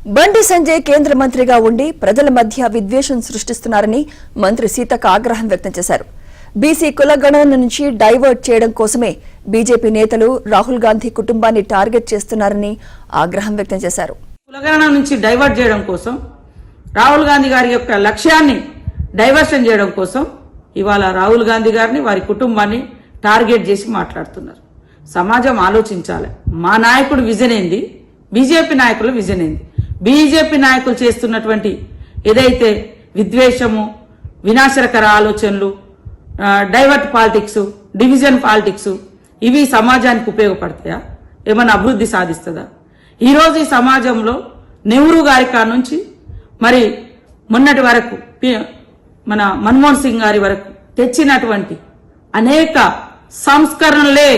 బండి సంజయ్ కేంద్ర మంత్రిగా ఉండి ప్రజల మధ్య విద్వేషం సృష్టిస్తున్నారని మంత్రి సీతక్క ఆగ్రహం వ్యక్తం చేశారు. బీసీ కులగణన నుంచి డైవర్ట్ చేయడం కోసమే బీజేపీ నేతలు రాహుల్ గాంధీ కుటుంబాన్ని టార్గెట్ చేస్తున్నారని ఆగ్రహం వ్యక్తం చేశారు. కులగణన నుంచి డైవర్ట్ చేయడం కోసం, రాహుల్ గాంధీ గారి యొక్క లక్ష్యాన్ని డైవర్షన్ చేయడం కోసం ఇవాళ రాహుల్ గాంధీ గారిని, వారి కుటుంబాన్ని టార్గెట్ చేసి మాట్లాడుతున్నారు. సమాజం ఆలోచించాలి. మా నాయకుడు విజన్ ఏంది, బీజేపీ నాయకుల విజన్ ఏంది? బీజేపీ నాయకులు చేస్తున్నటువంటి ఏదైతే విద్వేషము, వినాశకర ఆలోచనలు, డైవర్ట్ పాలిటిక్స్, డివిజన్ పాలిటిక్స్, ఇవి సమాజానికి ఉపయోగపడతాయా? ఏమైనా అభివృద్ధి సాధిస్తుందా? ఈరోజు ఈ సమాజంలో నెహ్రూ గారి కాడ నుంచి మరి మొన్నటి వరకు మన మన్మోహన్ సింగ్ గారి వరకు తెచ్చినటువంటి అనేక సంస్కరణలే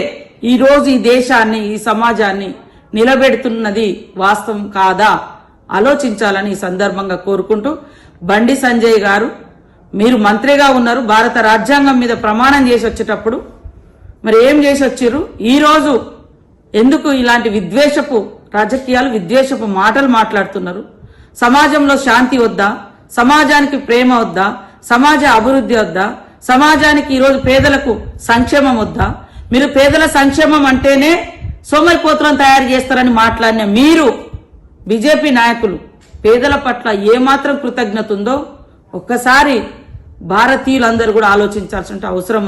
ఈరోజు ఈ దేశాన్ని, ఈ సమాజాన్ని నిలబెడుతున్నది వాస్తవం కాదా? ఆలోచించాలని ఈ సందర్భంగా కోరుకుంటూ, బండి సంజయ్ గారు మీరు మంత్రిగా ఉన్నారు, భారత రాజ్యాంగం మీద ప్రమాణం చేసి వచ్చేటప్పుడు మరి ఏం చేసి వచ్చారు? ఈరోజు ఎందుకు ఇలాంటి విద్వేషపు రాజకీయాలు, విద్వేషపు మాటలు మాట్లాడుతున్నారు? సమాజంలో శాంతి వద్దా? సమాజానికి ప్రేమ వద్దా? సమాజ అభివృద్ధి వద్దా? సమాజానికి ఈరోజు పేదలకు సంక్షేమం వద్దా? మీరు పేదల సంక్షేమం అంటేనే సోమరిపోతులను తయారు చేస్తారని మాట్లాడిన మీరు, బీజేపీ నాయకులు పేదల పట్ల ఏమాత్రం కృతజ్ఞత ఉందో ఒక్కసారి భారతీయులందరూ కూడా ఆలోచించాల్సిన అవసరం